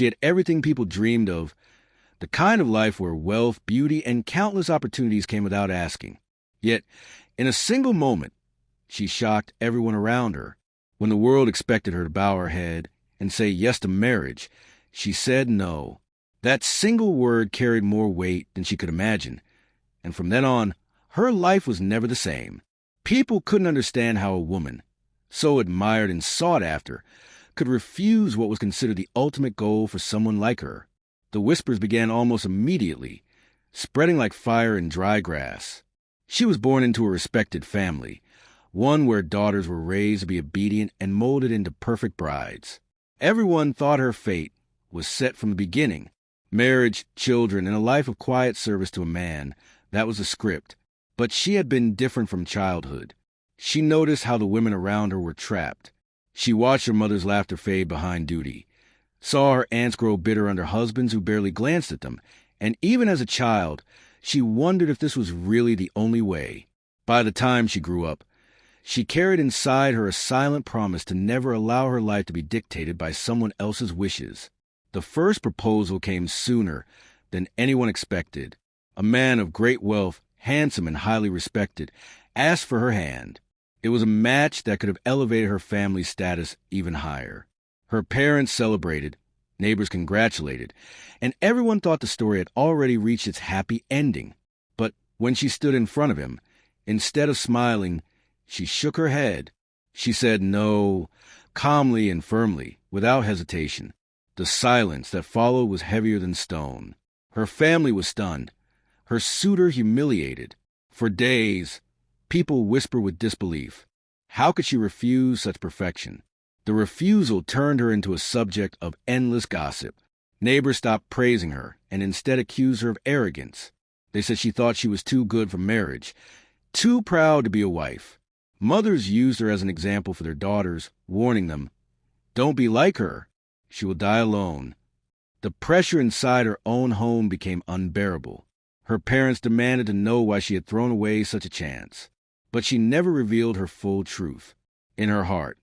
She had everything people dreamed of, the kind of life where wealth, beauty, and countless opportunities came without asking. Yet, in a single moment, she shocked everyone around her. When the world expected her to bow her head and say yes to marriage, she said no. That single word carried more weight than she could imagine, and from then on, her life was never the same. People couldn't understand how a woman, so admired and sought after, could refuse what was considered the ultimate goal for someone like her. The whispers began almost immediately, spreading like fire in dry grass. She was born into a respected family, one where daughters were raised to be obedient and molded into perfect brides. Everyone thought her fate was set from the beginning. Marriage, children, and a life of quiet service to a man, that was the script. But she had been different from childhood. She noticed how the women around her were trapped. She watched her mother's laughter fade behind duty, saw her aunts grow bitter under husbands who barely glanced at them, and even as a child, she wondered if this was really the only way. By the time she grew up, she carried inside her a silent promise to never allow her life to be dictated by someone else's wishes. The first proposal came sooner than anyone expected. A man of great wealth, handsome and highly respected, asked for her hand. It was a match that could have elevated her family's status even higher. Her parents celebrated, neighbors congratulated, and everyone thought the story had already reached its happy ending. But when she stood in front of him, instead of smiling, she shook her head. She said no, calmly and firmly, without hesitation. The silence that followed was heavier than stone. Her family was stunned, her suitor humiliated. For days, people whispered with disbelief. How could she refuse such perfection? The refusal turned her into a subject of endless gossip. Neighbors stopped praising her and instead accused her of arrogance. They said she thought she was too good for marriage, too proud to be a wife. Mothers used her as an example for their daughters, warning them, "Don't be like her. She will die alone." The pressure inside her own home became unbearable. Her parents demanded to know why she had thrown away such a chance. But she never revealed her full truth. In her heart,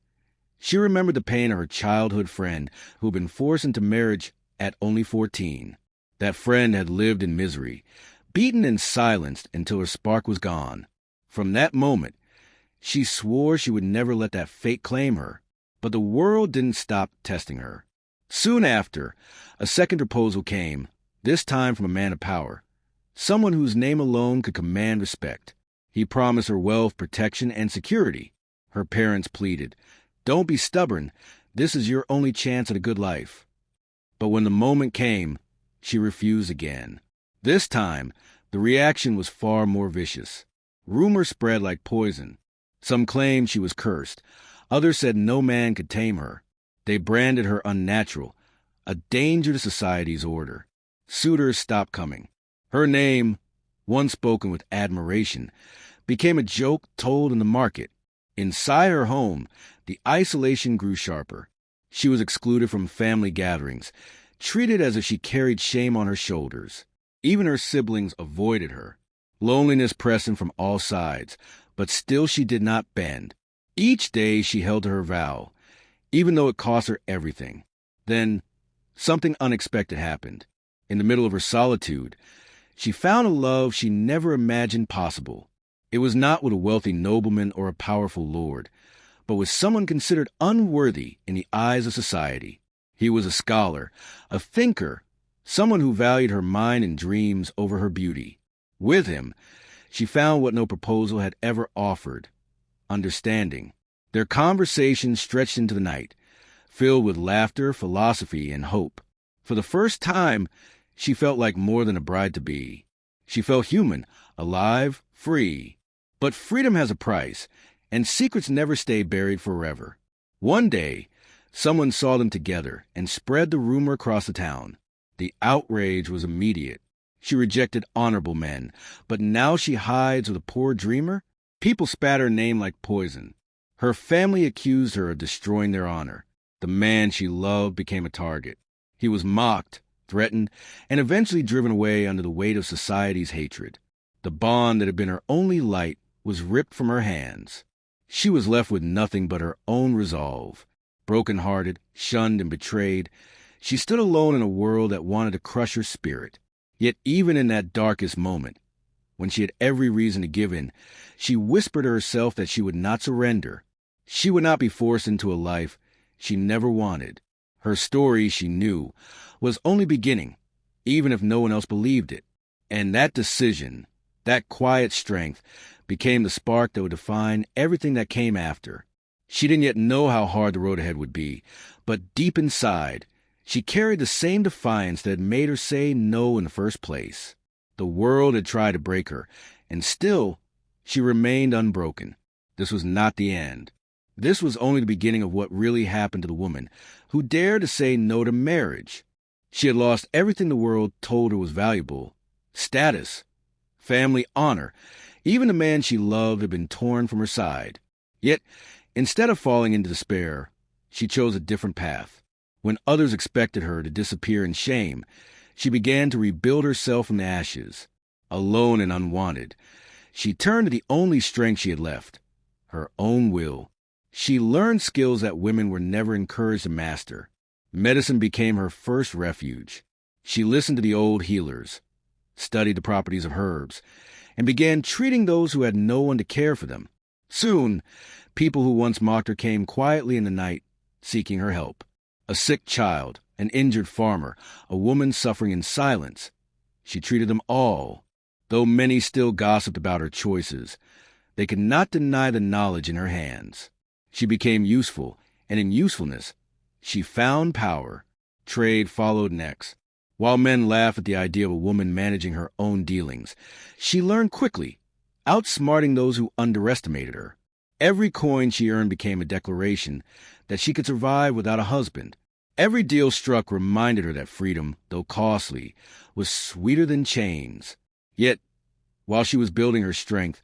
she remembered the pain of her childhood friend who had been forced into marriage at only 14. That friend had lived in misery, beaten and silenced until her spark was gone. From that moment, she swore she would never let that fate claim her. But the world didn't stop testing her. Soon after, a second proposal came, this time from a man of power, someone whose name alone could command respect. He promised her wealth, protection, and security. Her parents pleaded, "Don't be stubborn. This is your only chance at a good life." But when the moment came, she refused again. This time, the reaction was far more vicious. Rumors spread like poison. Some claimed she was cursed. Others said no man could tame her. They branded her unnatural, a danger to society's order. Suitors stopped coming. Her name, once spoken with admiration, became a joke told in the market. Inside her home, the isolation grew sharper. She was excluded from family gatherings, treated as if she carried shame on her shoulders. Even her siblings avoided her. Loneliness pressed in from all sides, but still she did not bend. Each day she held to her vow, even though it cost her everything. Then, something unexpected happened. In the middle of her solitude, she found a love she never imagined possible. It was not with a wealthy nobleman or a powerful lord, but with someone considered unworthy in the eyes of society. He was a scholar, a thinker, someone who valued her mind and dreams over her beauty. With him, she found what no proposal had ever offered: understanding. Their conversation stretched into the night, filled with laughter, philosophy, and hope. For the first time, she felt like more than a bride-to-be. She felt human, alive, free. But freedom has a price, and secrets never stay buried forever. One day, someone saw them together and spread the rumor across the town. The outrage was immediate. She rejected honorable men, but now she hides with a poor dreamer? People spat her name like poison. Her family accused her of destroying their honor. The man she loved became a target. He was mocked, threatened, and eventually driven away under the weight of society's hatred. The bond that had been her only light was ripped from her hands. She was left with nothing but her own resolve. Broken-hearted, shunned, and betrayed, She stood alone in a world that wanted to crush her spirit. Yet even in that darkest moment, when she had every reason to give in, she whispered to herself that she would not surrender. She would not be forced into a life she never wanted. Her story, she knew, was only beginning, even if no one else believed it. And that decision, that quiet strength, became the spark that would define everything that came after. She didn't yet know how hard the road ahead would be, but deep inside, she carried the same defiance that had made her say no in the first place. The world had tried to break her, and still, she remained unbroken. This was not the end. This was only the beginning of what really happened to the woman who dared to say no to marriage. She had lost everything the world told her was valuable: status, family, honor. Even the man she loved had been torn from her side. Yet, instead of falling into despair, she chose a different path. When others expected her to disappear in shame, she began to rebuild herself from the ashes. Alone and unwanted, she turned to the only strength she had left: her own will. She learned skills that women were never encouraged to master. Medicine became her first refuge. She listened to the old healers, studied the properties of herbs, and began treating those who had no one to care for them. Soon, people who once mocked her came quietly in the night, seeking her help. A sick child, an injured farmer, a woman suffering in silence. She treated them all. Though many still gossiped about her choices, they could not deny the knowledge in her hands. She became useful, and in usefulness, she found power. Trade followed next. While men laughed at the idea of a woman managing her own dealings, she learned quickly, outsmarting those who underestimated her. Every coin she earned became a declaration that she could survive without a husband. Every deal struck reminded her that freedom, though costly, was sweeter than chains. Yet, while she was building her strength,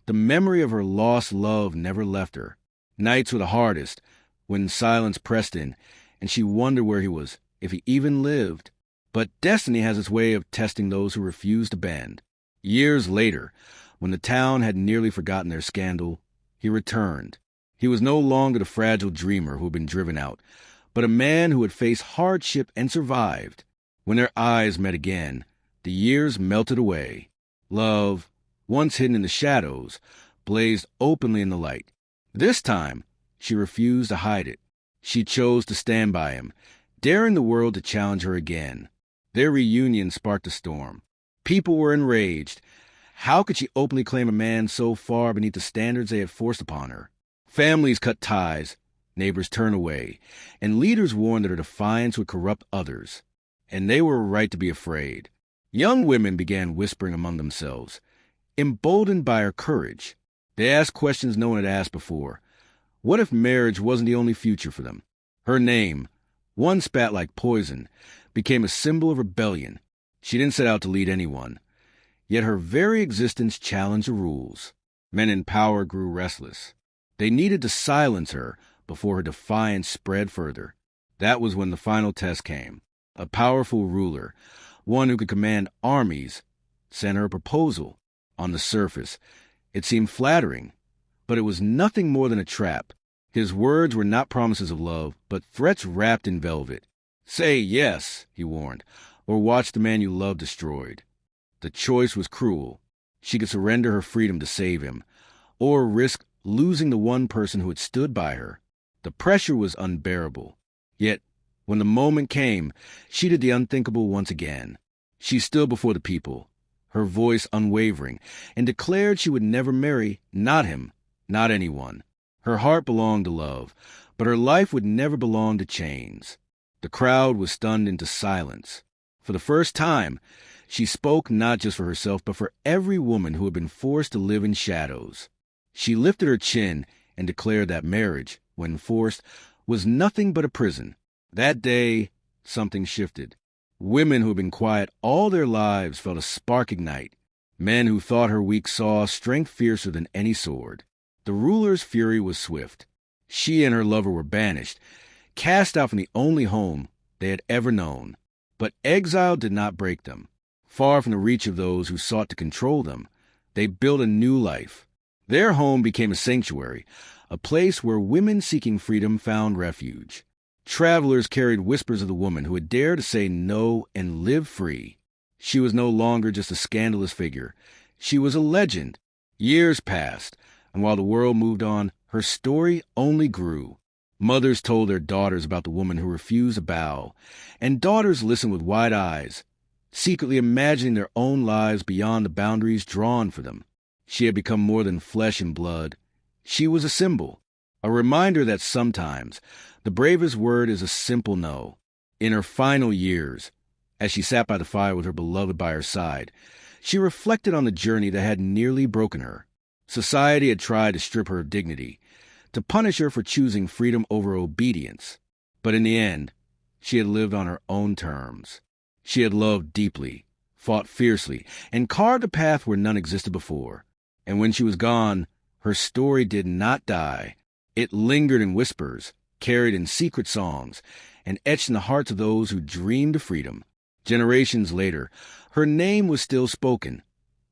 the memory of her lost love never left her. Nights were the hardest, when silence pressed in, and she wondered where he was, if he even lived. But destiny has its way of testing those who refuse to bend. Years later, when the town had nearly forgotten their scandal, he returned. He was no longer the fragile dreamer who had been driven out, but a man who had faced hardship and survived. When their eyes met again, the years melted away. Love, once hidden in the shadows, blazed openly in the light. This time, she refused to hide it. She chose to stand by him, daring the world to challenge her again. Their reunion sparked a storm. People were enraged. How could she openly claim a man so far beneath the standards they had forced upon her? Families cut ties, neighbors turned away, and leaders warned that her defiance would corrupt others. And they were right to be afraid. Young women began whispering among themselves, emboldened by her courage. They asked questions no one had asked before. What if marriage wasn't the only future for them? Her name, one spat like poison, became a symbol of rebellion. She didn't set out to lead anyone, yet her very existence challenged the rules. Men in power grew restless. They needed to silence her before her defiance spread further. That was when the final test came. A powerful ruler, one who could command armies, sent her a proposal. On the surface, it seemed flattering, but it was nothing more than a trap. His words were not promises of love, but threats wrapped in velvet. Say yes, he warned, or watch the man you love destroyed. The choice was cruel. She could surrender her freedom to save him, or risk losing the one person who had stood by her. The pressure was unbearable. Yet, when the moment came, she did the unthinkable once again. She stood before the people, her voice unwavering, and declared she would never marry, not him, not anyone. Her heart belonged to love, but her life would never belong to chains. The crowd was stunned into silence. For the first time, she spoke not just for herself, but for every woman who had been forced to live in shadows. She lifted her chin and declared that marriage, when forced, was nothing but a prison. That day, something shifted. Women who had been quiet all their lives felt a spark ignite. Men who thought her weak saw strength fiercer than any sword. The ruler's fury was swift. She and her lover were banished, cast out from the only home they had ever known. But exile did not break them. Far from the reach of those who sought to control them, they built a new life. Their home became a sanctuary, a place where women seeking freedom found refuge. Travelers carried whispers of the woman who had dared to say no and live free. She was no longer just a scandalous figure. She was a legend. Years passed, and while the world moved on, her story only grew. Mothers told their daughters about the woman who refused to bow, and daughters listened with wide eyes, secretly imagining their own lives beyond the boundaries drawn for them. She had become more than flesh and blood. She was a symbol, a reminder that sometimes the bravest word is a simple no. In her final years, as she sat by the fire with her beloved by her side, she reflected on the journey that had nearly broken her. Society had tried to strip her of dignity, to punish her for choosing freedom over obedience. But in the end, she had lived on her own terms. She had loved deeply, fought fiercely, and carved a path where none existed before. And when she was gone, her story did not die. It lingered in whispers, carried in secret songs, and etched in the hearts of those who dreamed of freedom. Generations later, her name was still spoken,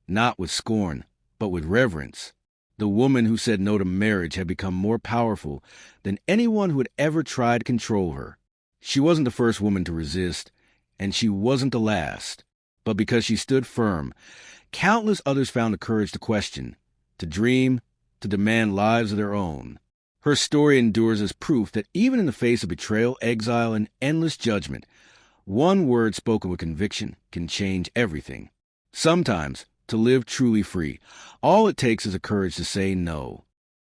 not with scorn, but with reverence. The woman who said no to marriage had become more powerful than anyone who had ever tried to control her. She wasn't the first woman to resist, and she wasn't the last. But because she stood firm, countless others found the courage to question, to dream, to demand lives of their own. Her story endures as proof that even in the face of betrayal, exile, and endless judgment, one word spoken with conviction can change everything. Sometimes, to live truly free, all it takes is a courage to say no.